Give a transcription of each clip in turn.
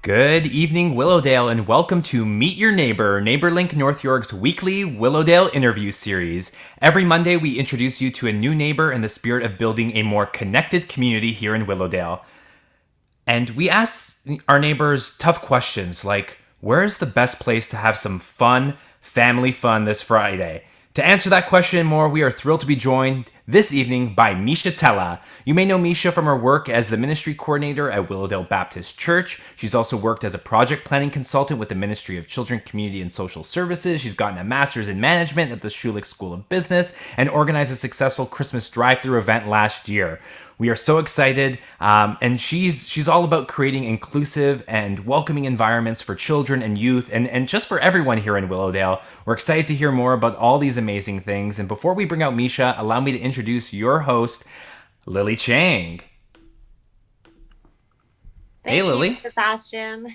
Good evening, Willowdale, and welcome to Meet Your Neighbor, NeighborLink North York's weekly Willowdale interview series. Every Monday, we introduce you to a new neighbor in the spirit of building a more connected community here in Willowdale. And we ask our neighbors tough questions like, where is the best place to have some fun, family fun this Friday? To answer that question and more, we are thrilled to be joined this evening by Mesha Tella. You may know Mesha from her work as the ministry coordinator at Willowdale Baptist Church. She's also worked as a project planning consultant with the Ministry of Children, Community, and Social Services. She's gotten a master's in management at the Schulich School of Business and organized a successful Christmas drive-through event last year. We are so excited, and she's all about creating inclusive and welcoming environments for children and youth, and just for everyone here in Willowdale. We're excited to hear more about all these amazing things. And before we bring out Mesha, allow me to introduce your host, Lily Chang. Hey, Thank you, Lily. Sebastian.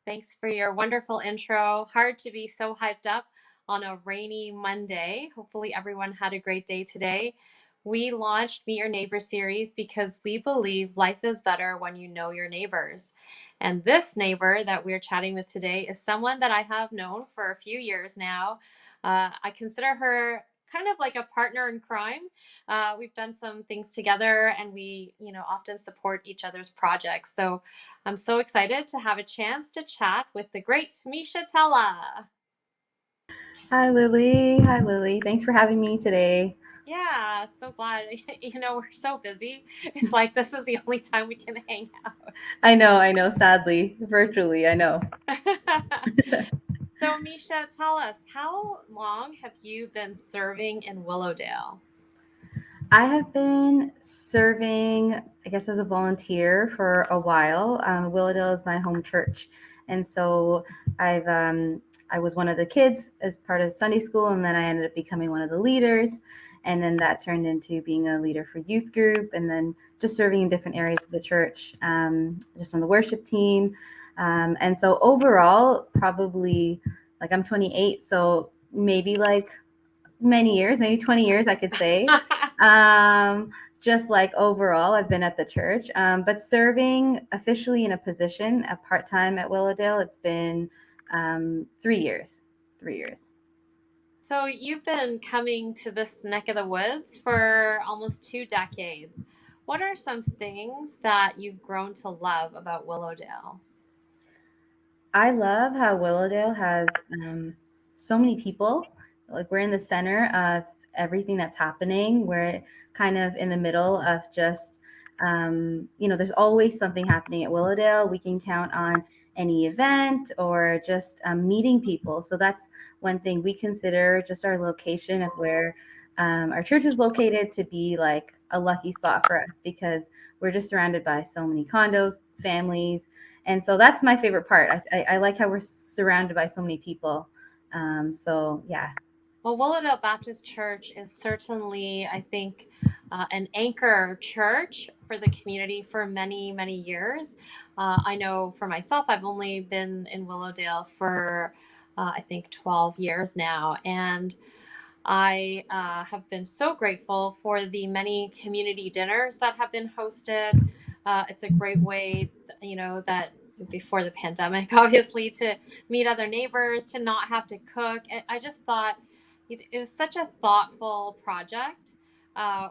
Thanks for your wonderful intro. Hard to be so hyped up on a rainy Monday. Hopefully, everyone had a great day today. We launched Meet Your Neighbor series because we believe life is better when you know your neighbors. And this neighbor that we're chatting with today is someone that I have known for a few years now. I consider her kind of like a partner in crime. We've done some things together and we, often support each other's projects. So I'm so excited to have a chance to chat with the great Mesha Tella. Hi, Lily. Hi, Lily. Thanks for having me today. Yeah, so glad. We're so busy. It's like this is the only time we can hang out. I know, sadly, virtually, I know. So, Mesha, tell us, how long have you been serving in Willowdale? I have been serving, I guess, as a volunteer for a while. Willowdale is my home church. And so I was one of the kids as part of Sunday school, and then I ended up becoming one of the leaders. And then that turned into being a leader for youth group, and then just serving in different areas of the church, just on the worship team. And so overall, probably like I'm 28, so maybe like many years, maybe 20 years, I could say. Just like overall, I've been at the church, but serving officially in a position, a part-time at Willowdale, it's been 3 years. 3 years. So you've been coming to this neck of the woods for almost 2 decades. What are some things that you've grown to love about Willowdale? I love how Willowdale has so many people. Like we're in the center of everything that's happening. We're kind of in the middle of just, there's always something happening at Willowdale. We can count on any event or just meeting people. So that's one thing we consider just our location of where our church is located to be like a lucky spot for us because we're just surrounded by so many condos, families, and so that's my favorite part. I like how we're surrounded by so many people. So yeah. Well, Willowdale Baptist Church is certainly, I think, an anchor church for the community for many, many years. I know for myself, I've only been in Willowdale for, I think, 12 years now. And I have been so grateful for the many community dinners that have been hosted. It's a great way, that before the pandemic, obviously, to meet other neighbors, to not have to cook. I just thought it was such a thoughtful project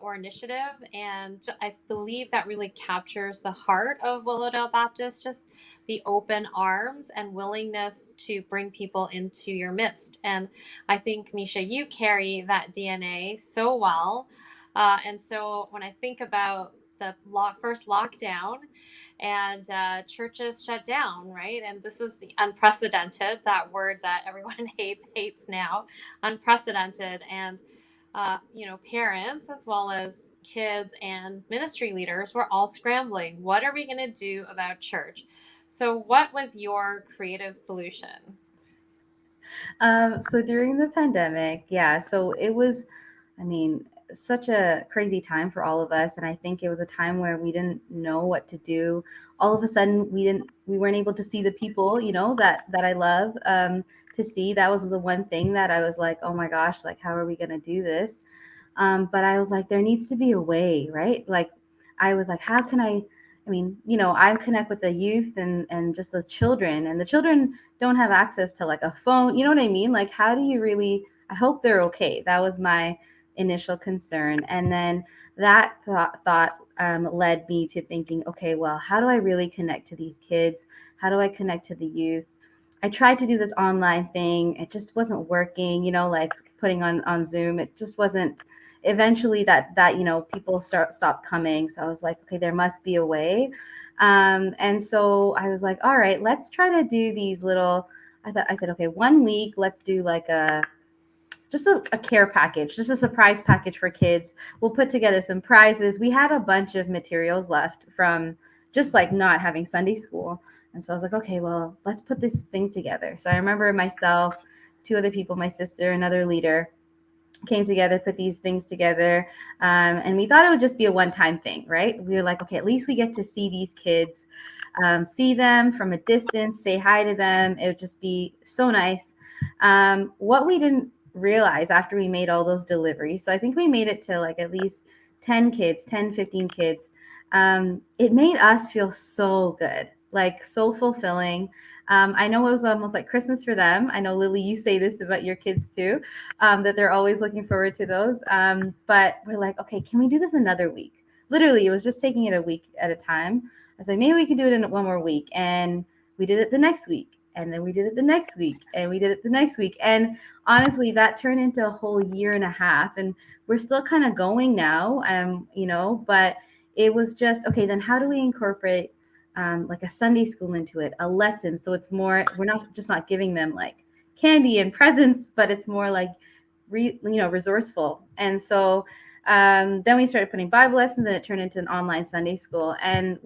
or initiative. And I believe that really captures the heart of Willowdale Baptist, just the open arms and willingness to bring people into your midst. And I think, Mesha, you carry that DNA so well. And so when I think about the first lockdown and churches shut down, right? And this is the unprecedented, that word that everyone hates now, unprecedented. And, parents as well as kids and ministry leaders were all scrambling. What are we going to do about church? So, what was your creative solution? So during the pandemic, yeah, so it was, I mean, such a crazy time for all of us. And I think it was a time where we didn't know what to do. All of a sudden we weren't able to see the people, that I love to see. That was the one thing that I was like, oh my gosh, like, how are we going to do this? But I was like, there needs to be a way, right? Like, I was like, how can I I mean, I connect with the youth and just the children, and the children don't have access to like a phone. You know what I mean? Like, how do you really, I hope they're okay. That was my initial concern. And then that thought led me to thinking, okay, well, how do I really connect to these kids? How do I connect to the youth? I tried to do this online thing. It just wasn't working, like putting on Zoom. It just wasn't. Eventually that people stopped coming. So I was like, okay, there must be a way. And so I was like, all right, let's try to do these little, I said, okay, 1 week, let's do like just a care package, just a surprise package for kids. We'll put together some prizes. We had a bunch of materials left from just like not having Sunday school. And so I was like, okay, well, let's put this thing together. So I remember myself, two other people, my sister, another leader, came together, put these things together. And we thought it would just be a one-time thing, right? We were like, okay, at least we get to see these kids, see them from a distance, say hi to them. It would just be so nice. What we didn't realize after we made all those deliveries, so I think we made it to like at least 10 kids, 10, 15 kids. It made us feel so good, like so fulfilling. I know it was almost like Christmas for them. I know, Lily, you say this about your kids too, that they're always looking forward to those. But we're like, okay, can we do this another week? Literally, it was just taking it a week at a time. I was like, maybe we could do it in one more week. And we did it the next week. And then we did it the next week. And we did it the next week. And honestly, that turned into a whole year and a half. And we're still kind of going now, but it was just, okay, then how do we incorporate like a Sunday school into it, a lesson? So it's more, we're not giving them like candy and presents, but it's more like, resourceful. And so then we started putting Bible lessons, and it turned into an online Sunday school. And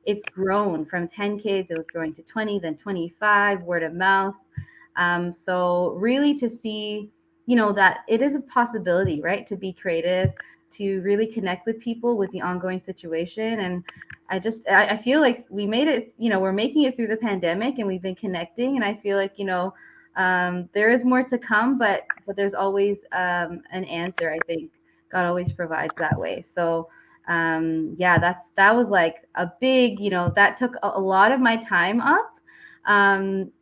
it's grown from 10 kids. It was growing to 20, then 25, word of mouth. So really to see, that it is a possibility, right? To be creative, to really connect with people with the ongoing situation. And I feel like we made it, we're making it through the pandemic, and we've been connecting. And I feel like, there is more to come, but there's always an answer. I think God always provides that way. So that was like a big, that took a lot of my time up.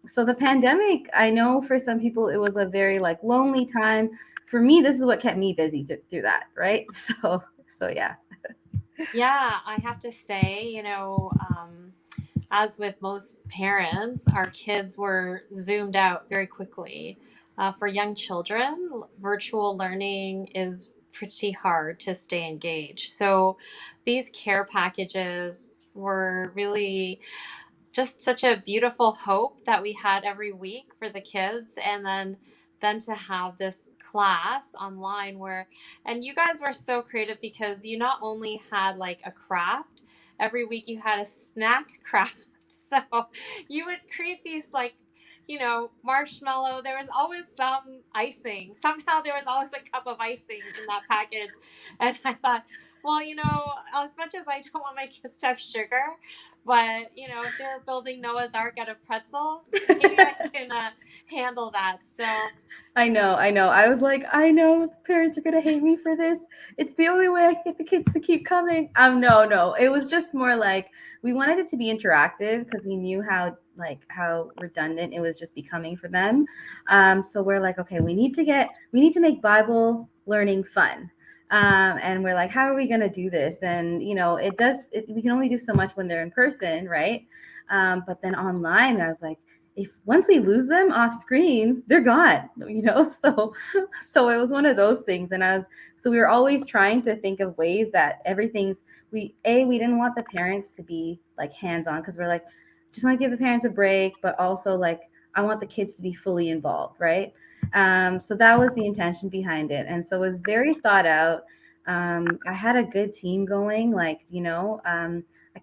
So the pandemic, I know for some people it was a very like lonely time. For me, this is what kept me busy through that, right? So yeah. Yeah, I have to say, as with most parents, our kids were zoomed out very quickly. For young children, virtual learning is pretty hard to stay engaged. So these care packages were really just such a beautiful hope that we had every week for the kids. And then to have this class online where, and you guys were so creative because you not only had like a craft, every week you had a snack craft. So you would create these like, marshmallow. There was always some icing. Somehow there was always a cup of icing in that package. And I thought, well, as much as I don't want my kids to have sugar, but if they're building Noah's Ark out of pretzels, maybe I can handle that. So I know. I was like, I know parents are gonna hate me for this. It's the only way I can get the kids to keep coming. No. It was just more like we wanted it to be interactive because we knew how redundant it was just becoming for them. So we're like, okay, we need to make Bible learning fun. And we're like, how are we gonna do this? And we can only do so much when they're in person, right? But then online, I was like, if once we lose them off screen, they're gone, so it was one of those things. And we were always trying to think of ways that we didn't want the parents to be like hands-on, because we're like, just want to give the parents a break, but also like I want the kids to be fully involved, right? So that was the intention behind it. And so it was very thought out. I had a good team going, I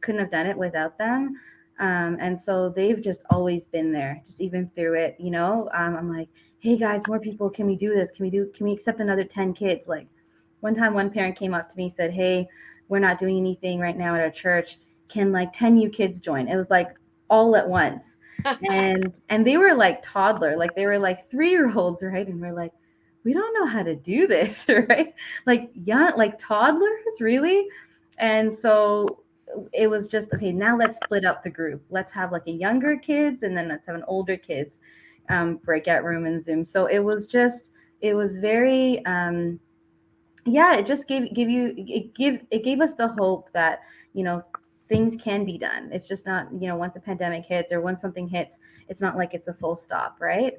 couldn't have done it without them. And so they've just always been there, just even through it, I'm like, hey guys, more people, can we do this? Can we accept another 10 kids? Like one time, one parent came up to me, said, hey, we're not doing anything right now at our church. Can like 10 new kids join? It was like all at once. and they were like toddler, like they were like 3-year-olds, right? And we're like, we don't know how to do this, right? Like young, like toddlers, really? And so it was just, okay, now let's split up the group. Let's have like a younger kids, and then let's have an older kids breakout room in Zoom. So it was very, yeah, it just it gave us the hope that, you know, things can be done. It's just not, you know, once a pandemic hits or once something hits, it's not like it's a full stop, right?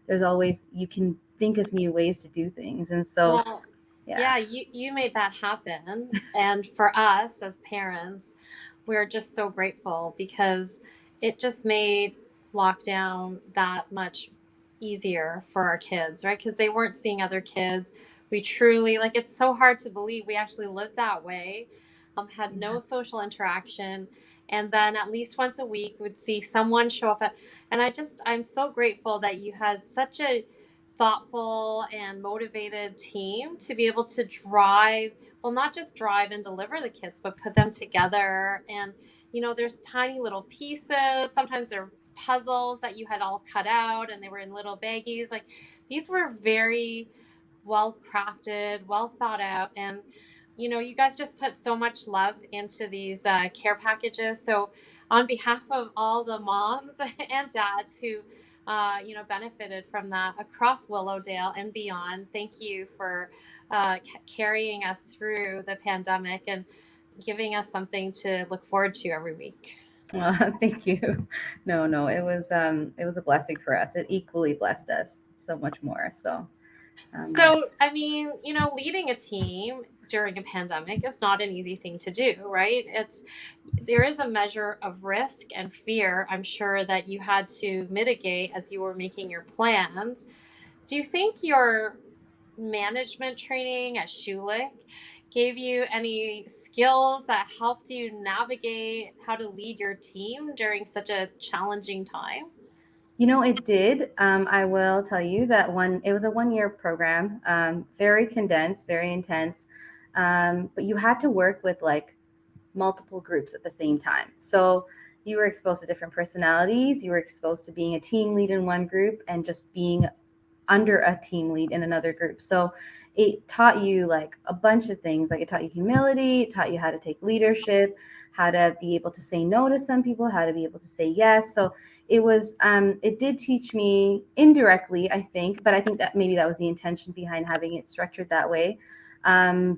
There's always, you can think of new ways to do things. And so, Well, yeah. yeah, you made that happen. And for us as parents, we're just so grateful because it just made lockdown that much easier for our kids, right? Because they weren't seeing other kids. We truly, like, it's so hard to believe we actually lived that way, had Yeah. no social interaction. And then at least once a week would see someone show up at, and I'm so grateful that you had such a thoughtful and motivated team to be able to drive, well, not just drive and deliver the kits, but put them together. And there's tiny little pieces, sometimes they're puzzles that you had all cut out and they were in little baggies. Like, these were very well crafted, well thought out. And you guys just put so much love into these care packages. So on behalf of all the moms and dads who benefited from that across Willowdale and beyond, thank you for carrying us through the pandemic and giving us something to look forward to every week. Well, thank you. No, it was a blessing for us. It equally blessed us so much more. So, yeah. So, I mean, leading a team during a pandemic is not an easy thing to do, right? There is a measure of risk and fear, I'm sure, that you had to mitigate as you were making your plans. Do you think your management training at Schulich gave you any skills that helped you navigate how to lead your team during such a challenging time? You know, it did. I will tell you that it was a 1 year program, very condensed, very intense. But you had to work with like multiple groups at the same time. So you were exposed to different personalities. You were exposed to being a team lead in one group and just being under a team lead in another group. So it taught you like a bunch of things. Like, it taught you humility, it taught you how to take leadership, how to be able to say no to some people, how to be able to say yes. So it did teach me indirectly, I think, but I think that maybe that was the intention behind having it structured that way.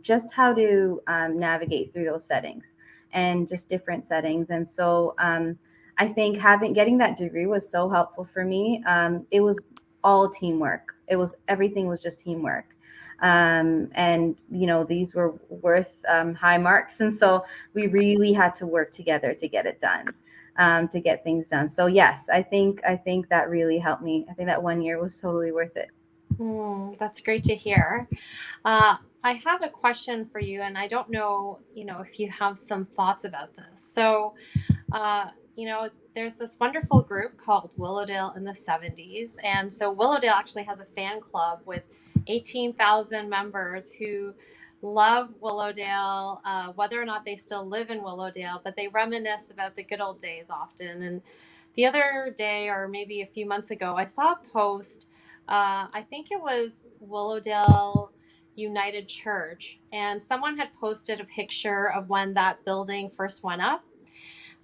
Just how to navigate through those settings and just different settings. And so I think getting that degree was so helpful for me. It was all teamwork. Everything was just teamwork. And these were worth high marks, and so we really had to work together to get it done, to get things done. So yes, I think that really helped me. I think that 1 year was totally worth it. That's great to hear. I have a question for you, and I don't know, if you have some thoughts about this. So, there's this wonderful group called Willowdale in the 70s. And so Willowdale actually has a fan club with 18,000 members who love Willowdale, whether or not they still live in Willowdale, but they reminisce about the good old days often. And the other day, or maybe a few months ago, I saw a post. I think it was Willowdale United Church, and someone had posted a picture of when that building first went up.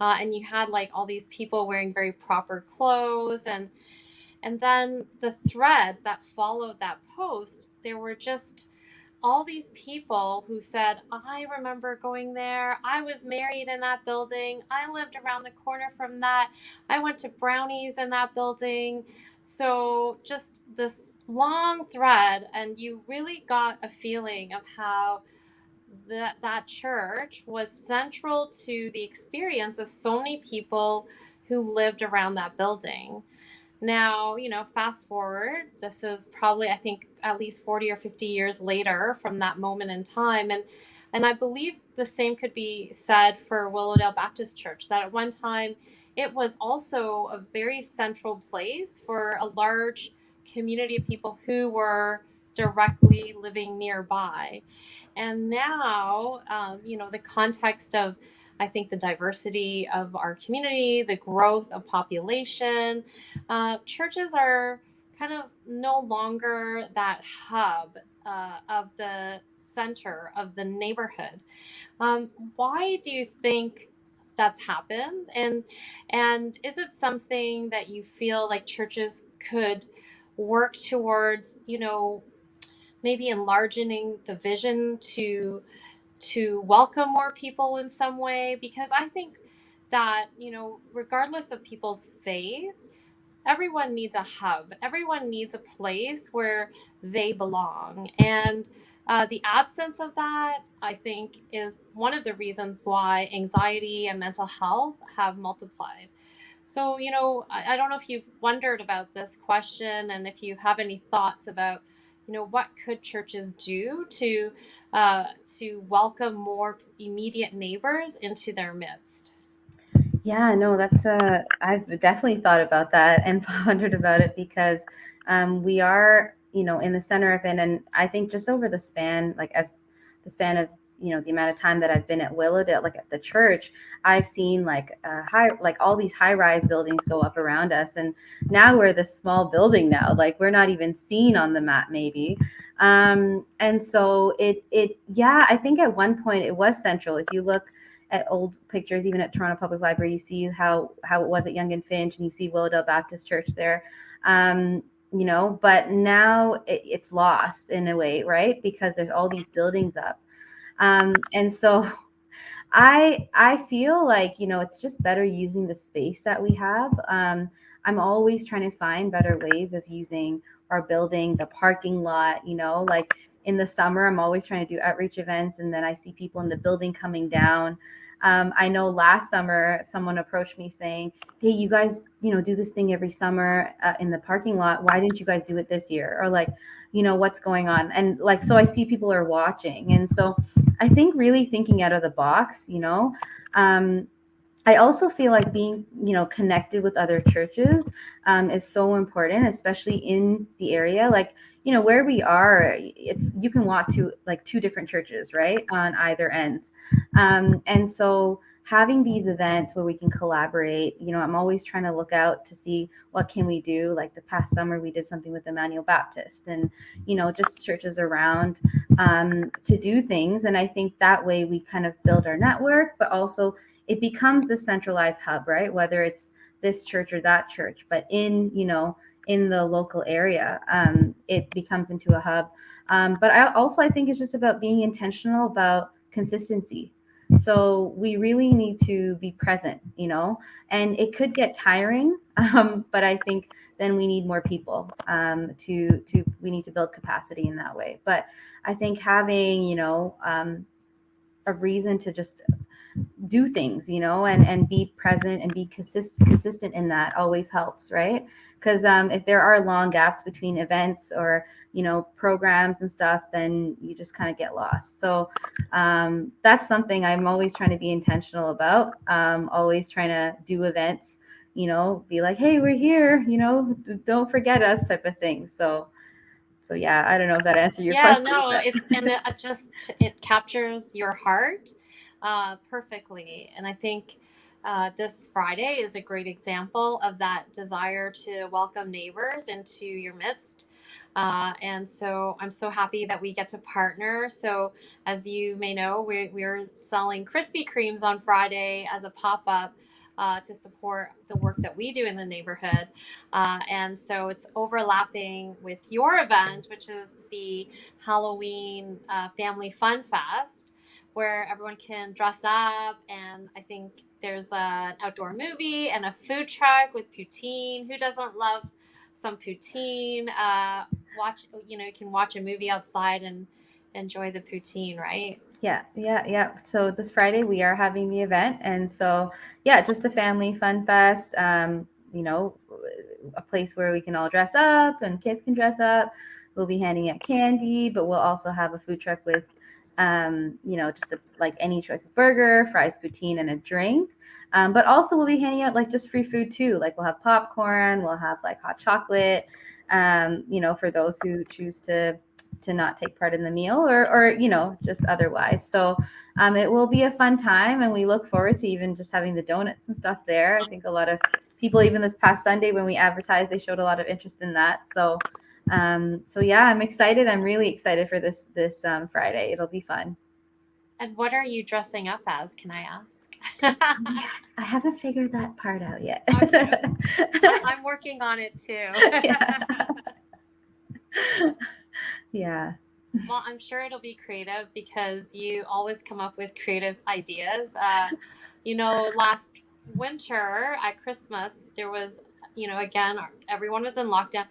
And you had like all these people wearing very proper clothes, and then the thread that followed that post, there were just all these people who said, I remember going there. I was married in that building. I lived around the corner from that. I went to brownies in that building. So just this long thread, and you really got a feeling of how that church was central to the experience of so many people who lived around that building. Now, fast forward, this is probably, I think, at least 40 or 50 years later from that moment in time. And I believe the same could be said for Willowdale Baptist Church, that at one time it was also a very central place for a large community of people who were directly living nearby. And now, the context of, I think, the diversity of our community, the growth of population, churches are kind of no longer that hub of the center of the neighborhood. Why do you think that's happened? And is it something that you feel like churches could work towards, maybe enlarging the vision to welcome more people in some way? Because I think that, regardless of people's faith, everyone needs a hub. Everyone needs a place where they belong. And the absence of that, I think, is one of the reasons why anxiety and mental health have multiplied. So, I don't know if you've wondered about this question and if you have any thoughts about, what could churches do to welcome more immediate neighbors into their midst? Yeah, no, I've definitely thought about that and pondered about it because we are, in the center of it. And I think just over the span, like as the span of, the amount of time that I've been at Willowdale, like at the church, I've seen like all these high rise buildings go up around us. And now we're this small building now, like we're not even seen on the map maybe. And so yeah, I think at one point it was central. If you look at old pictures, even at Toronto Public Library, you see how it was at Yonge and Finch, and you see Willowdale Baptist Church there. But now it's lost in a way, right? Because there's all these buildings up. And so I feel like, it's just better using the space that we have. I'm always trying to find better ways of using our building, the parking lot, like in the summer, I'm always trying to do outreach events, and then I see people in the building coming down. I know last summer someone approached me saying, "Hey, you guys, do this thing every summer in the parking lot. Why didn't you guys do it this year?" Or like, what's going on? And like, so I see people are watching, and so I think really thinking out of the box. I also feel like being, connected with other churches is so important, especially in the area. Like, where we are, you can walk to like two different churches, right, on either ends. And so having these events where we can collaborate, I'm always trying to look out to see what can we do. Like the past summer, we did something with Emmanuel Baptist and, just churches around to do things. And I think that way we kind of build our network, but also it becomes the centralized hub, right? Whether it's this church or that church, but in the local area, it becomes into a hub. But I think it's just about being intentional about consistency. So we really need to be present, and it could get tiring, but I think then we need more people we need to build capacity in that way. But I think having, a reason to just do things, and be present and be consistent in that always helps, right? Because if there are long gaps between events or programs and stuff, then you just kind of get lost. So that's something I'm always trying to be intentional about. Always trying to do events, be like, hey, we're here, don't forget us, type of thing. So yeah, I don't know if that answered your Yeah, question. no, But it captures your heart perfectly. And I think this Friday is a great example of that desire to welcome neighbors into your midst. And so I'm so happy that we get to partner. So as you may know, we're selling Krispy Kremes on Friday as a pop-up to support the work that we do in the neighborhood. And so it's overlapping with your event, which is the Halloween Family Fun Fest, where everyone can dress up. And I think there's an outdoor movie and a food truck with poutine. Who doesn't love some poutine? You can watch a movie outside and enjoy the poutine, right? Yeah. So this Friday we are having the event, and so yeah, just a family fun fest. A place where we can all dress up and kids can dress up. We'll be handing out candy, but we'll also have a food truck with, just like any choice of burger, fries, poutine, and a drink. But also we'll be handing out like just free food too. Like we'll have popcorn, we'll have like hot chocolate, for those who choose to not take part in the meal or just otherwise. So it will be a fun time, and we look forward to even just having the donuts and stuff there. I think a lot of people, even this past Sunday when we advertised, they showed a lot of interest in that. So So yeah, I'm excited. I'm really excited for this Friday. It'll be fun. And what are you dressing up as? Can I ask? Yeah, I haven't figured that part out yet. Okay. I'm working on it too. Yeah. Yeah. Well, I'm sure it'll be creative because you always come up with creative ideas. Last winter at Christmas, there was, again, everyone was in lockdown.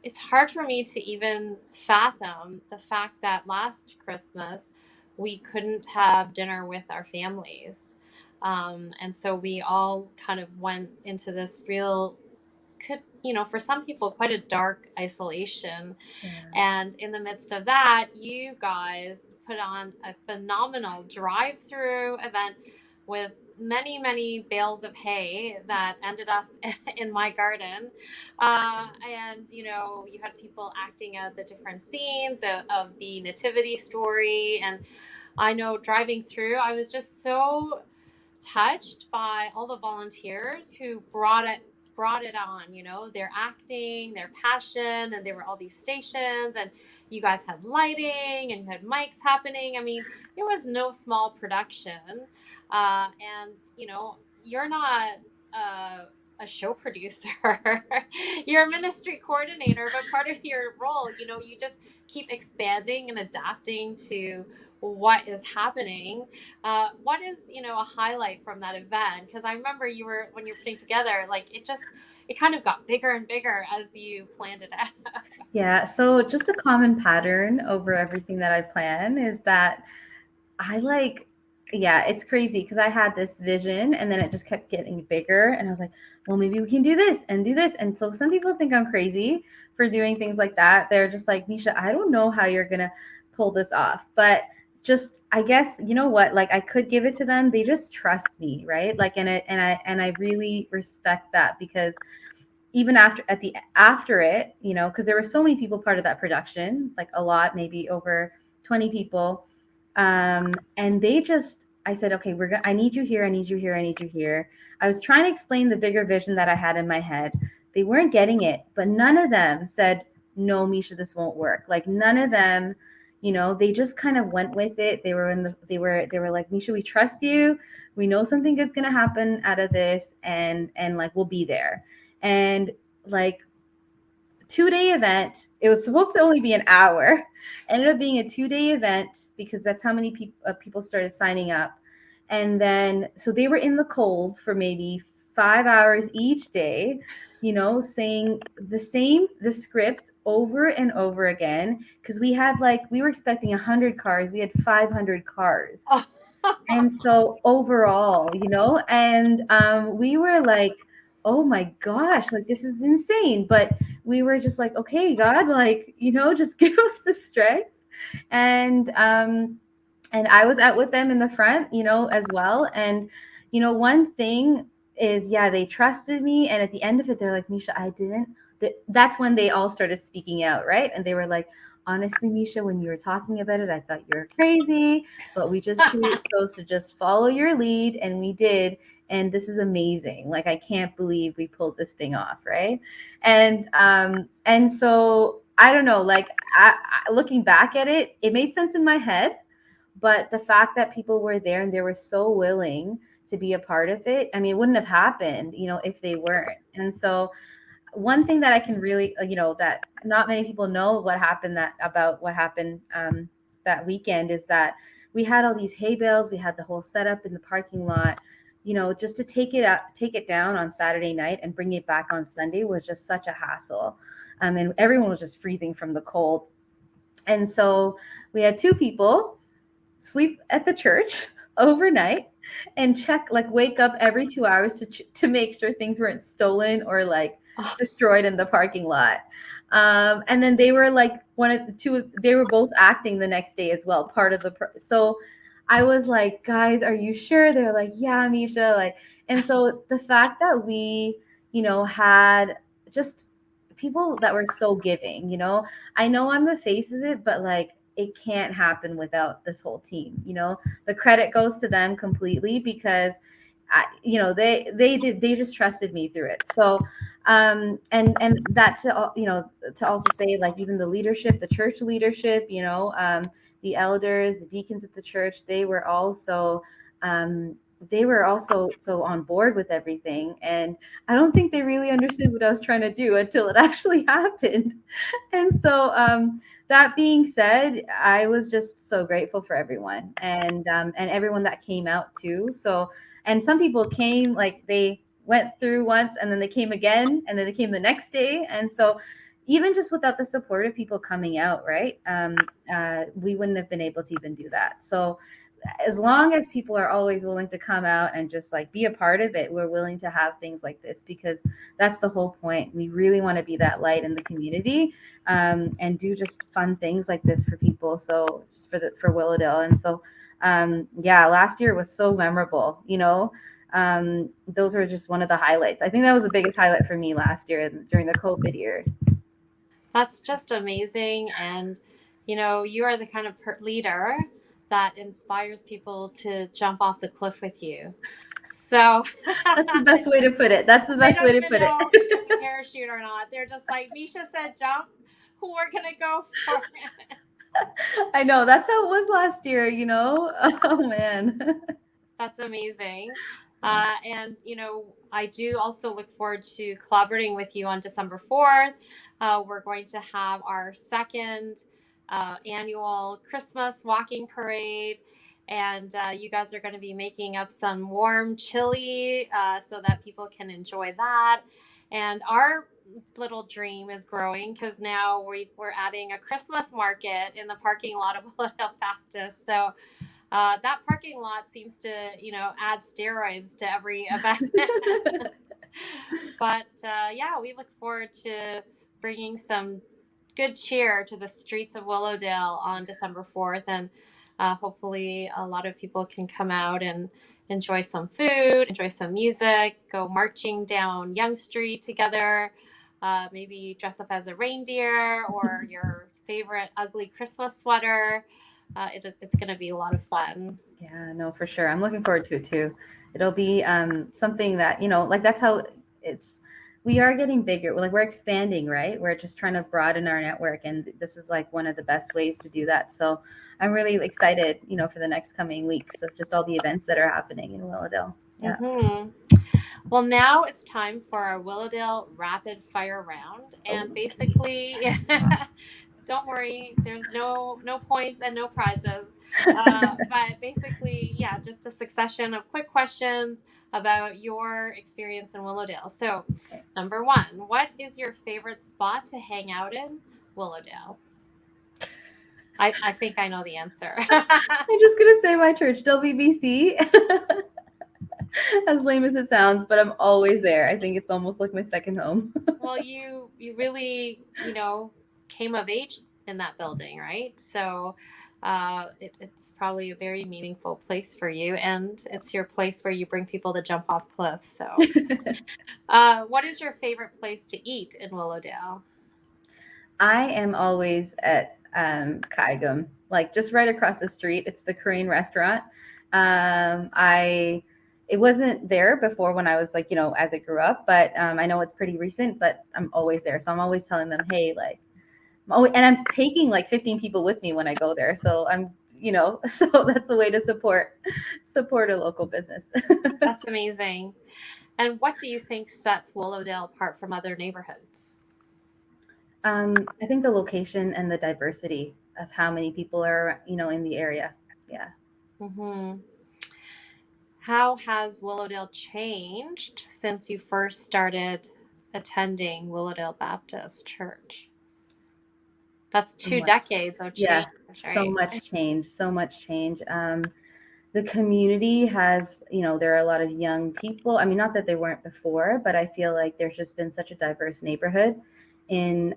It's hard for me to even fathom the fact that last Christmas we couldn't have dinner with our families. And so we all kind of went into this real, for some people, quite a dark isolation. Yeah. And in the midst of that, you guys put on a phenomenal drive-through event with many, many bales of hay that ended up in my garden. And, you had people acting out the different scenes of the nativity story. And I know driving through, I was just so touched by all the volunteers who brought it on. Their acting, their passion, and there were all these stations, and you guys had lighting and you had mics happening. I mean, it was no small production. And you're not a show producer. You're a ministry coordinator, but part of your role, you just keep expanding and adapting to what is happening. What is a highlight from that event? Because I remember when you were putting together, like it kind of got bigger and bigger as you planned it out. Yeah. So just a common pattern over everything that I plan is that I like, yeah, it's crazy because I had this vision and then it just kept getting bigger. And I was like, well, maybe we can do this and do this. And so some people think I'm crazy for doing things like that. They're just like, Mesha, I don't know how you're going to pull this off. But just, I guess, you know what, like I could give it to them. They just trust me, right? Like, and I really respect that because even after it, because there were so many people part of that production, like a lot, maybe over 20 people. And I said, okay, I need you here. I need you here. I need you here. I was trying to explain the bigger vision that I had in my head. They weren't getting it, but none of them said, no, Mesha, this won't work. Like none of them, they just kind of went with it. They were like, Mesha, we trust you. We know something good's going to happen out of this. And like, we'll be there. And like 2-day event. It was supposed to only be an hour. Ended up being a 2-day event because that's how many people started signing up. And then, so they were in the cold for maybe 5 hours each day, saying the script over and over again. Cause we were expecting 100 cars. We had 500 cars. Oh. And so overall, and we were like, oh my gosh, like this is insane. But we were just like, okay, God, like, just give us the strength. And I was out with them in the front, as well. And, one thing is, yeah, they trusted me. And at the end of it, they're like, Mesha, that's when they all started speaking out, right? And they were like, honestly, Mesha, when you were talking about it, I thought you were crazy, but we just chose to just follow your lead, and we did. And this is amazing. Like, I can't believe we pulled this thing off, right? And so I don't know, like looking back at it, it made sense in my head, but the fact that people were there and they were so willing to be a part of it, I mean, it wouldn't have happened, if they weren't. And so one thing that I can really, that not many people know what happened that weekend is that we had all these hay bales. We had the whole setup in the parking lot, just to take it down on Saturday night and bring it back on Sunday was just such a hassle. And everyone was just freezing from the cold. And so we had 2 people sleep at the church overnight and wake up every 2 hours to make sure things weren't stolen or destroyed in the parking lot. And then they were like they were both acting the next day as well, part of so I was like, guys, are you sure? They're like, yeah, Mesha. And so the fact that we, had just people that were so giving, I know I'm the face of it, but it can't happen without this whole team. The credit goes to them completely because they just trusted me through it. So And that to also say, like, even the leadership, the church leadership, the elders, the deacons at the church, they were also so on board with everything. And I don't think they really understood what I was trying to do until it actually happened. And so, that being said, I was just so grateful for everyone, and everyone that came out too. So, and some people came, like, they went through once and then they came again and then they came the next day. And so, even just without the support of people coming out, right, we wouldn't have been able to even do that. So, as long as people are always willing to come out and just like be a part of it, we're willing to have things like this, because that's the whole point. We really want to be that light in the community, and do just fun things like this for people. So just for Willowdale. And so, yeah, last year was so memorable. Those were just one of the highlights. I think that was the biggest highlight for me last year during the COVID year. That's just amazing. And, you are the kind of leader that inspires people to jump off the cliff with you. So That's the best way to put it. That's the they best don't way to even put it. know if there's a parachute or not. They're just like, Mesha said jump, who are going to go for it? I know, that's how it was last year. Oh man. That's amazing. And, I do also look forward to collaborating with you on December 4th. We're going to have our second annual Christmas walking parade. And you guys are going to be making up some warm chili so that people can enjoy that. And our little dream is growing because now we're adding a Christmas market in the parking lot of Willowdale Baptist. So that parking lot seems to, add steroids to every event. But yeah, we look forward to bringing some good cheer to the streets of Willowdale on December 4th. And hopefully a lot of people can come out and enjoy some food, enjoy some music, go marching down Young Street together, maybe dress up as a reindeer or your favorite ugly Christmas sweater. It's going to be a lot of fun. Yeah, no, for sure. I'm looking forward to it too. It'll be something that, like, that's how we are getting bigger. We're expanding, right? We're just trying to broaden our network, and this is like one of the best ways to do that. So I'm really excited, for the next coming weeks of just all the events that are happening in Willowdale. Yeah. Mm-hmm. Well, now it's time for our Willowdale rapid fire round. And basically, don't worry, there's no points and no prizes. But basically, yeah, just a succession of quick questions about your experience in Willowdale. So, Okay. number one, what is your favorite spot to hang out in Willowdale? I think I know the answer. I'm just gonna say my church, WBC. As lame as it sounds, but I'm always there. I think it's almost like my second home. Well, you really, came of age in that building, right? So it's probably a very meaningful place for you, and it's your place where you bring people to jump off cliffs. So, what is your favorite place to eat in Willowdale? I am always at Kaigum, like just right across the street. It's the Korean restaurant. It wasn't there before when I was like, as I grew up, but I know it's pretty recent, but I'm always there. So I'm always telling them, hey, like, and I'm taking like 15 people with me when I go there. So so that's a way to support a local business. That's amazing. And what do you think sets Willowdale apart from other neighborhoods? I think the location and the diversity of how many people are, in the area. Yeah. Mm-hmm. How has Willowdale changed since you first started attending Willowdale Baptist Church? That's So 2 decades of Yeah, change, so right? much change, so much change. The community has, there are a lot of young people. I mean, not that they weren't before, but I feel like there's just been such a diverse neighborhood in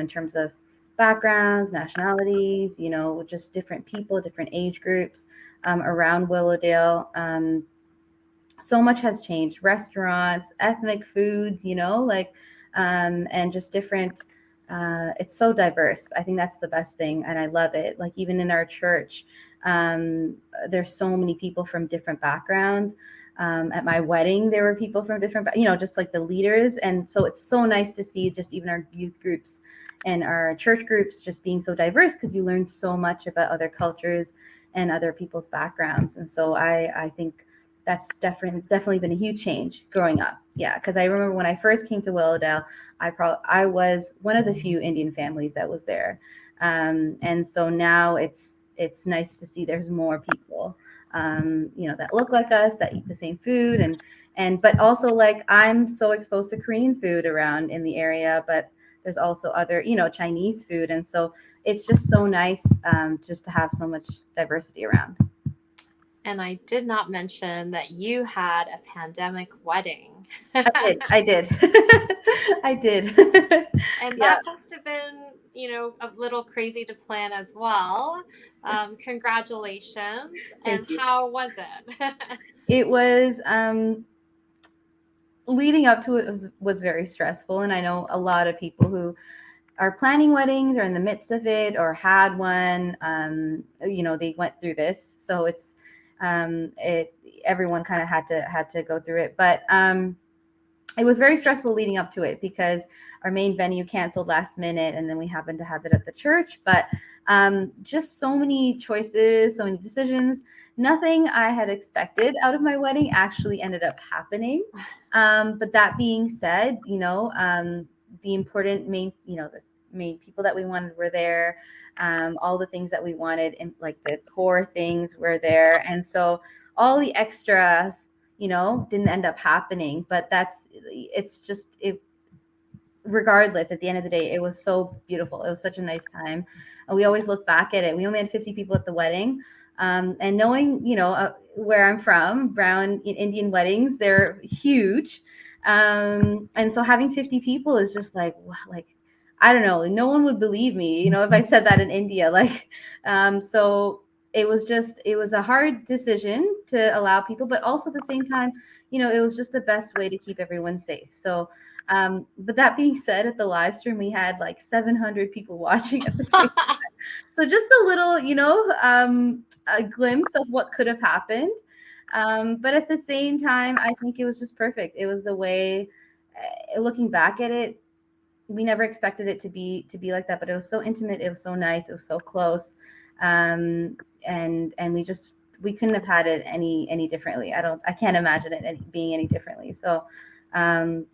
terms of backgrounds, nationalities, just different people, different age groups around Willowdale. So much has changed. Restaurants, ethnic foods, and just different. It's so diverse. I think that's the best thing, and I love it. Like, even in our church, there's so many people from different backgrounds. At my wedding, there were people from different, just like the leaders. And so it's so nice to see just even our youth groups and our church groups just being so diverse, because you learn so much about other cultures and other people's backgrounds. And so I think that's definitely been a huge change growing up. Yeah, because I remember when I first came to Willowdale, I was one of the few Indian families that was there, and so now it's nice to see there's more people, that look like us, that eat the same food, and but also, like, I'm so exposed to Korean food around in the area, but there's also other, Chinese food, and so it's just so nice, just to have so much diversity around. And I did not mention that you had a pandemic wedding. I did. I did. And Yeah. that must have been, a little crazy to plan as well. Congratulations. And Thank you. how was it? It was, leading up to it was very stressful, and I know a lot of people who are planning weddings or in the midst of it or had one. They went through this, so it's it everyone kind of had to go through it, but it was very stressful leading up to it because our main venue canceled last minute, and then we happened to have it at the church. But just so many choices, so many decisions. Nothing I had expected out of my wedding actually ended up happening. But that being said, the important the main people that we wanted were there. All the things that we wanted, and like the core things were there, and so all the extras didn't end up happening. But it's just it. Regardless, at the end of the day, it was so beautiful. It was such a nice time. And we always look back at it. We only had 50 people at the wedding. And knowing, where I'm from, Brown Indian weddings, they're huge. And so having 50 people is just like, wow, like, I don't know, no one would believe me, if I said that in India. Like, so it was a hard decision to allow people, but also at the same time, it was just the best way to keep everyone safe. So, but that being said, at the live stream, we had like 700 people watching at the same time. So just a little, a glimpse of what could have happened. But at the same time, I think it was just perfect. It was the way, looking back at it, we never expected it to be like that, but it was so intimate. It was so nice. It was so close. And we couldn't have had it any differently. I can't imagine it being any differently. So,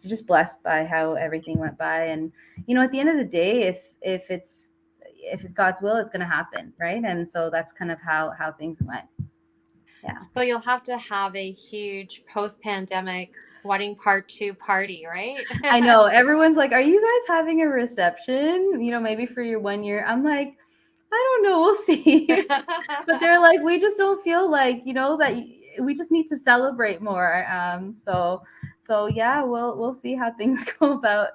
just blessed by how everything went by. And, at the end of the day, if it's God's will, it's going to happen. Right. And so that's kind of how things went. Yeah. So you'll have to have a huge post-pandemic wedding part 2 party, right? I know everyone's like, are you guys having a reception? Maybe for your 1 year. I'm like, I don't know. We'll see. But they're like, we just don't feel like, that we just need to celebrate more. So yeah, we'll see how things go about.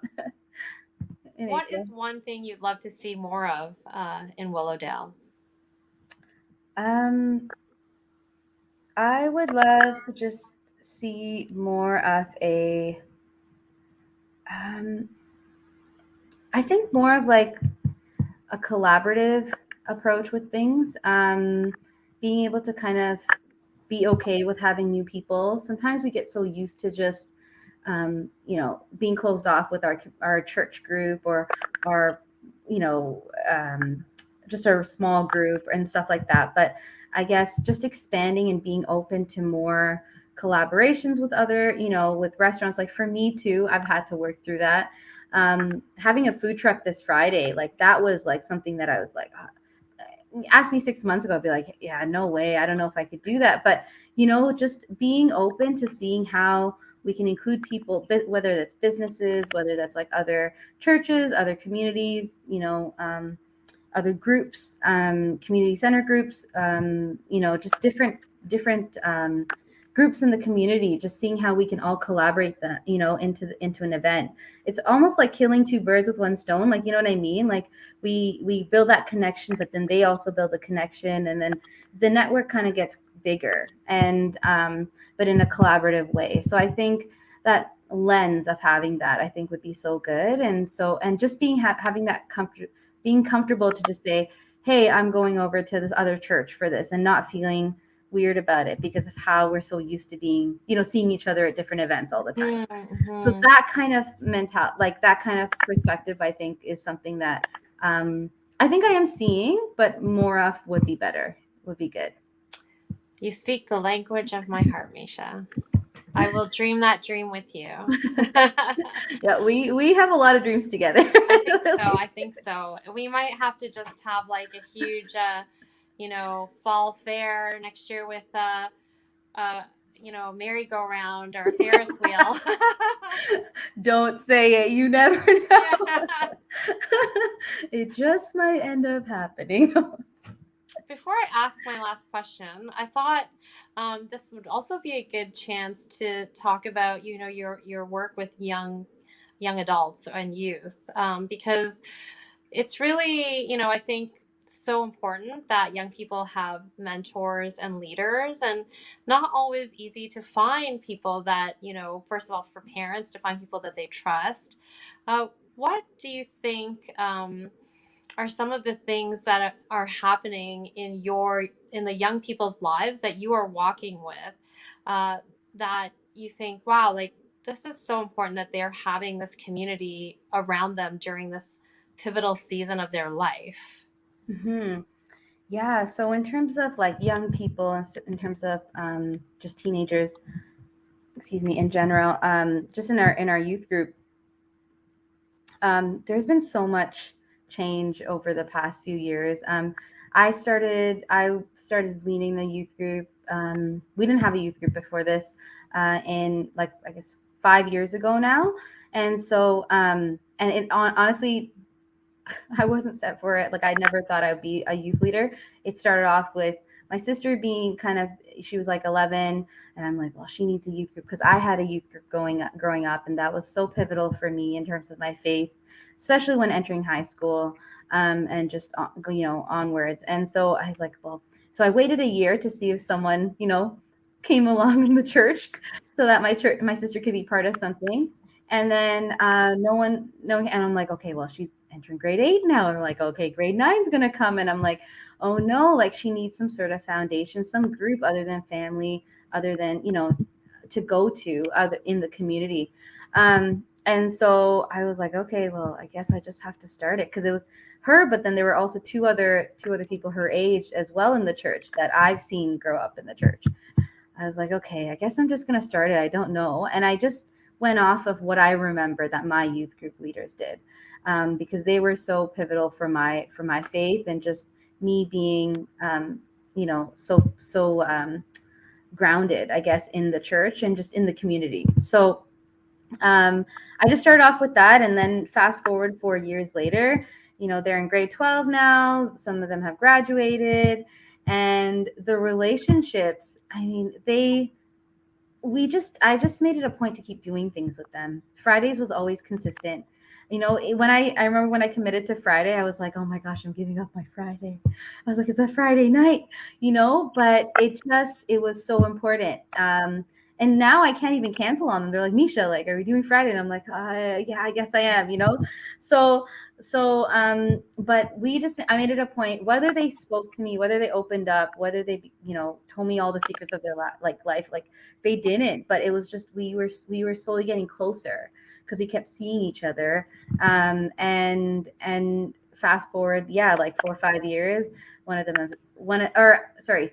What is one thing you'd love to see more of in Willowdale? I would love to just see more of I think more of like a collaborative approach with things. Being able to kind of be okay with having new people. Sometimes we get so used to just, being closed off with our church group or our, just our small group and stuff like that. But I guess just expanding and being open to more collaborations with other, with restaurants. Like for me too, I've had to work through that. Having a food truck this Friday, like that was like something that I was like, asked me 6 months ago, I'd be like, yeah, no way. I don't know if I could do that. But, just being open to seeing how we can include people, whether that's businesses, whether that's like other churches, other communities, other groups, community center groups, just different groups in the community, just seeing how we can all collaborate that, into an event. It's almost like killing two birds with one stone. Like, you know what I mean? Like we build that connection, but then they also build a connection, and then the network kind of gets bigger, and but in a collaborative way. So I think that lens of having that, I think, would be so good. And just having that being comfortable to just say, hey, I'm going over to this other church for this, and not feeling weird about it because of how we're so used to being, seeing each other at different events all the time. So that kind of that kind of perspective, I think, is something that I think I am seeing, but more of would be better, would be good. You speak the language of my heart, Mesha. I will dream that dream with you. Yeah, we have a lot of dreams together. I think so. We might have to just have like a huge, fall fair next year with merry-go-round or a Ferris wheel. Don't say it. You never know. Yeah. It just might end up happening. Before I ask my last question, I thought this would also be a good chance to talk about, your work with young adults and youth, because it's really, I think so important that young people have mentors and leaders, and not always easy to find people that, first of all, for parents to find people that they trust. What do you think are some of the things that are happening in the young people's lives that you are walking with, that you think, wow, like this is so important that they're having this community around them during this pivotal season of their life? Mm-hmm. Yeah. So in terms of like young people, in terms of just teenagers, in general, just in our youth group, there's been so much change over the past few years. I started leading the youth group. We didn't have a youth group before this, in like, I guess 5 years ago now. And so, and it honestly, I wasn't set for it. Like, I never thought I'd be a youth leader. It started off with my sister being she was like 11, and I'm like, well, she needs a youth group, because I had a youth group growing up, and that was so pivotal for me in terms of my faith, especially when entering high school, and just onwards. And so I was like, well, so I waited a year to see if someone came along in the church, so that my sister could be part of something. And then no, and I'm like, okay, well, she's entering grade 8 now. And I'm like, okay, grade 9 is gonna come, and I'm like, oh no, like she needs some sort of foundation, some group other than family, other than to go to other in the community. And so I was like, okay, well, I guess I just have to start it, because it was her, but then there were also two other people her age as well in the church that I've seen grow up in the church. I was like, okay, I guess I'm just gonna start it. I don't know, and I just went off of what I remember that my youth group leaders did, because they were so pivotal for my faith, and just me being, so grounded, I guess, in the church and just in the community. So I just started off with that, and then fast forward 4 years later, they're in grade 12 now. Some of them have graduated, and the relationships, I mean, I just made it a point to keep doing things with them. Fridays was always consistent. When I remember when I committed to Friday, I was like, oh my gosh, I'm giving up my Friday. I was like, it's a Friday night, but it was so important. And now I can't even cancel on them. They're like, Mesha, like, are we doing Friday? And I'm like, yeah, I guess I am, So, but I made it a point, whether they spoke to me, whether they opened up, whether they, told me all the secrets of their life, like they didn't, but it was just, we were slowly getting closer because we kept seeing each other. And fast forward, like 4 or 5 years,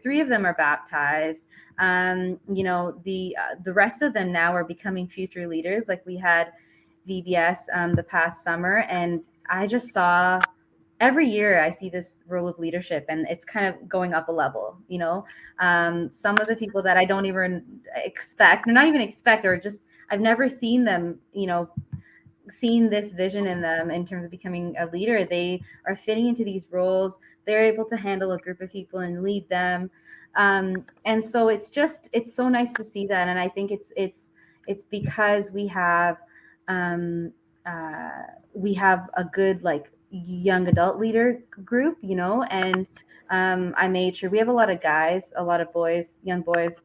three of them are baptized. The rest of them now are becoming future leaders. Like, we had VBS the past summer, and I just saw, every year I see this role of leadership, and it's kind of going up a level. Some of the people that I don't even expect, or not even expect, or just I've never seen them, seen this vision in them in terms of becoming a leader. They are fitting into these roles. They're able to handle a group of people and lead them. And so it's so nice to see that. And I think it's because we have a good, like, young adult leader group, and I made sure we have a lot of guys, a lot of boys, young boys,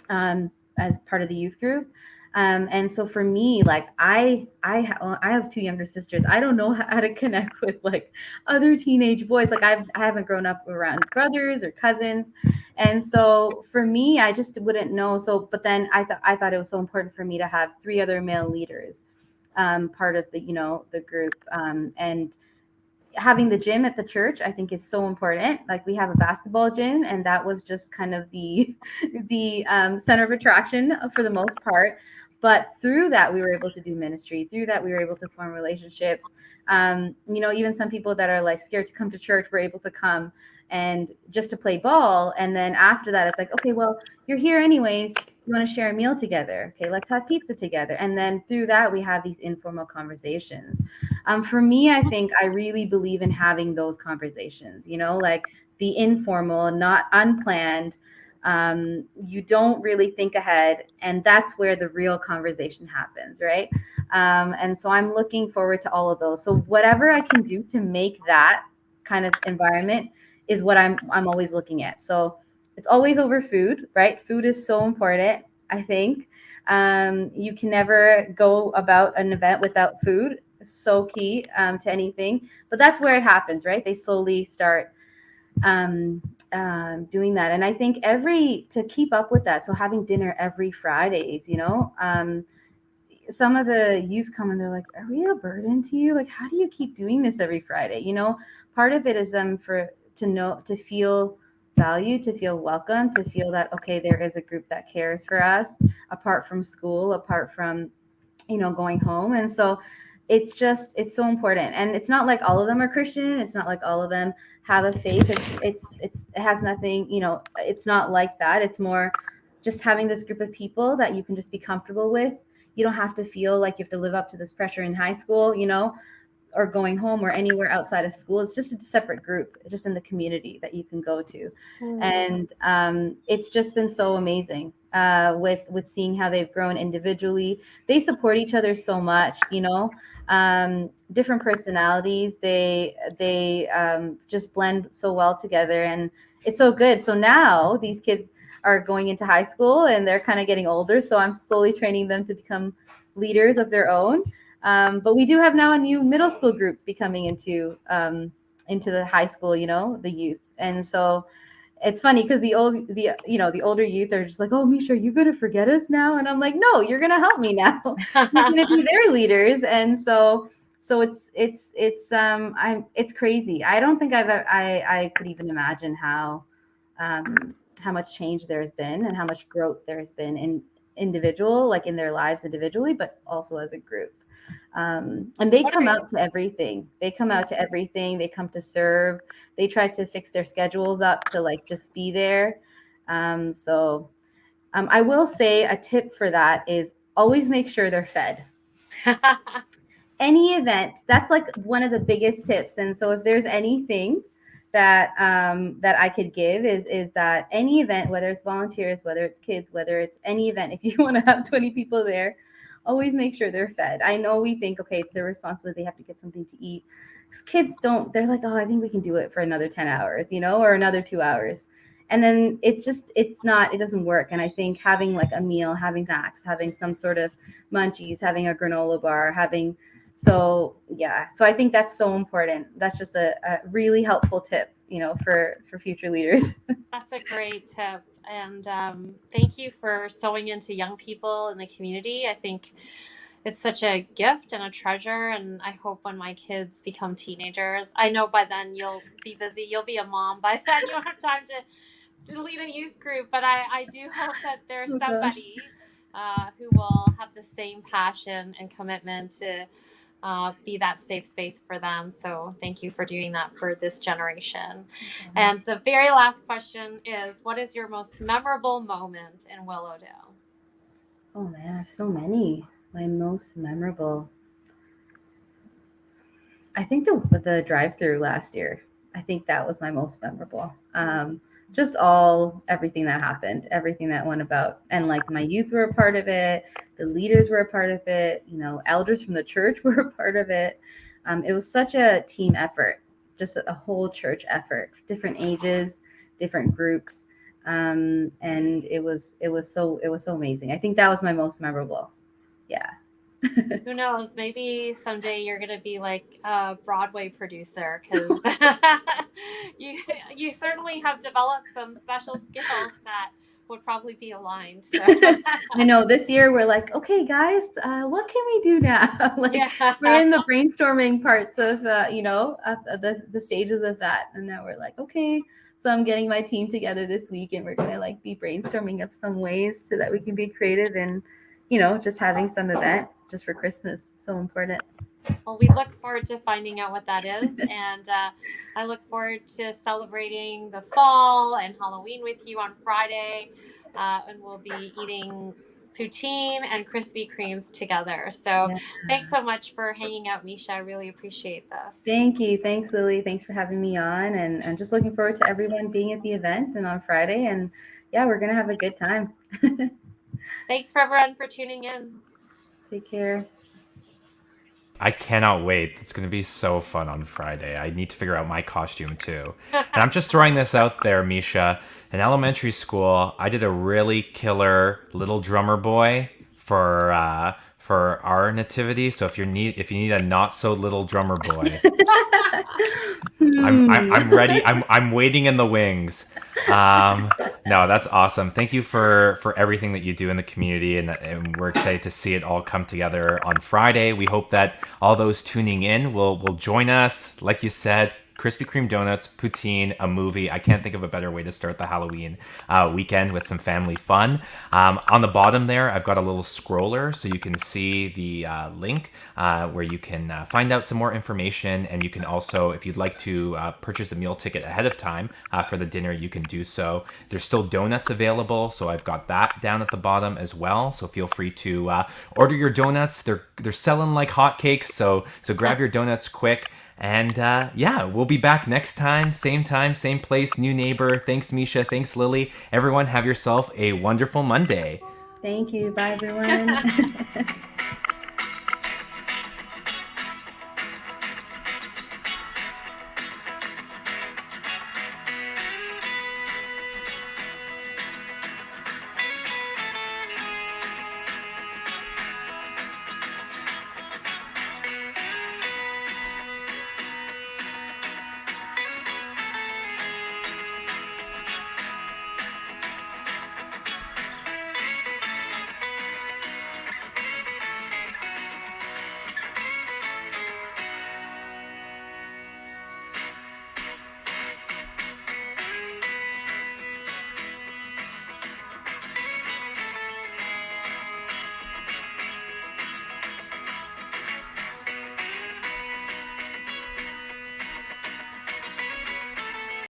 as part of the youth group. And so for me, like I have two younger sisters. I don't know how to connect with like other teenage boys. Like I haven't grown up around brothers or cousins. And so for me, I just wouldn't know. So, but then I thought it was so important for me to have three other male leaders, part of the, the group. And having the gym at the church, I think, is so important. Like we have a basketball gym, and that was just kind of the the center of attraction for the most part. But through that, we were able to do ministry. Through that, we were able to form relationships. Even some people that are like scared to come to church were able to come and just to play ball. And then after that, it's like, okay, well, you're here anyways. You want to share a meal together? Okay, let's have pizza together. And then through that, we have these informal conversations. For me, I think I really believe in having those conversations, like the informal, not unplanned. You don't really think ahead, and that's where the real conversation happens, right? And so I'm looking forward to all of those. So whatever I can do to make that kind of environment is what I'm always looking at. So it's always over food, right? Food is so important, I think. You can never go about an event without food. So key to anything, but that's where it happens, right? They slowly start doing that, and I think to keep up with that, so having dinner every Fridays, some of the youth come and they're like, are we a burden to you? Like, how do you keep doing this every Friday? Part of it is them to feel valued, to feel welcome, to feel that, okay, there is a group that cares for us apart from school, apart from going home. And so it's so important. And it's not like all of them are Christian. It's not like all of them have a faith. It has nothing, it's not like that. It's more just having this group of people that you can just be comfortable with. You don't have to feel like you have to live up to this pressure in high school, or going home or anywhere outside of school. It's just a separate group, just in the community that you can go to. And it's just been so amazing with seeing how they've grown individually. They support each other so much, different personalities. They just blend so well together, and it's so good. So now these kids are going into high school and they're kind of getting older. So I'm slowly training them to become leaders of their own. But we do have now a new middle school group becoming into the high school, the youth. And so it's funny because the older youth are just like, oh, Mesha, are you going to forget us now? And I'm like, no, you're going to help me now. You're going to be their leaders. And so it's crazy. I don't think I could even imagine how much change there's been and how much growth there's been in in their lives individually, but also as a group. And they come out to everything. They come to serve. They try to fix their schedules up to like just be there. I will say a tip for that is always make sure they're fed. Any event, that's like one of the biggest tips. And so if there's anything that I could give is that any event, whether it's volunteers, whether it's kids, whether it's any event, if you want to have 20 people there, always make sure they're fed. I know we think, okay, it's their responsibility. They have to get something to eat. Kids don't, they're like, oh, I think we can do it for another 10 hours, or another 2 hours. And then it doesn't work. And I think having like a meal, having snacks, having some sort of munchies, having a granola bar, so I think that's so important. That's just a really helpful tip, for future leaders. That's a great tip. And thank you for sewing into young people in the community. I think it's such a gift and a treasure. And I hope when my kids become teenagers, I know by then you'll be busy. You'll be a mom. By then you don't have time to lead a youth group. But I do hope that there's somebody who will have the same passion and commitment to be that safe space for them. So thank you for doing that for this generation. And the very last question is, what is your most memorable moment in Willowdale? Oh man, I have so many. My most memorable, I think the drive-through last year. I think that was my most memorable. Just everything that happened, everything that went about, and like my youth were a part of it. The leaders were a part of it. Elders from the church were a part of it. It was such a team effort, just a whole church effort, different ages, different groups, and it was so amazing. I think that was my most memorable. yeah. Who knows? Maybe someday you're going to be like a Broadway producer, because you you certainly have developed some special skills that would probably be aligned. So I know this year we're like, okay, guys, what can we do now? Like yeah. we're in the brainstorming parts of, of the stages of that. And now we're like, okay, so I'm getting my team together this week and we're going to like be brainstorming of some ways so that we can be creative and, just having some event just for Christmas. So important. Well, we look forward to finding out what that is. And I look forward to celebrating the fall and Halloween with you on Friday. And we'll be eating poutine and Krispy Kremes together. So Yeah. thanks so much for hanging out, Mesha. I really appreciate this. Thank you. Thanks, Lily. Thanks for having me on. And I'm just looking forward to everyone being at the event and on Friday. And yeah, we're going to have a good time. Thanks for everyone for tuning in. Take care. I cannot wait. It's going to be so fun on Friday. I need to figure out my costume too. And I'm just throwing this out there, Mesha. In elementary school, I did a really killer little drummer boy for our nativity. So if you need a not so little drummer boy, I'm ready. I'm waiting in the wings. No, that's awesome. Thank you for everything that you do in the community, and we're excited to see it all come together on Friday. We hope that all those tuning in will join us. Like you said, Krispy Kreme donuts, poutine, a movie. I can't think of a better way to start the Halloween weekend with some family fun. On the bottom there, I've got a little scroller so you can see the link where you can find out some more information. And you can also, if you'd like to purchase a meal ticket ahead of time for the dinner, you can do so. There's still donuts available, so I've got that down at the bottom as well. So feel free to order your donuts. They're selling like hotcakes, so grab your donuts quick. And yeah, we'll be back next time, same place, new neighbor. Thanks, Mesha. Thanks, Lily. Everyone, have yourself a wonderful Monday. Thank you. Bye, everyone.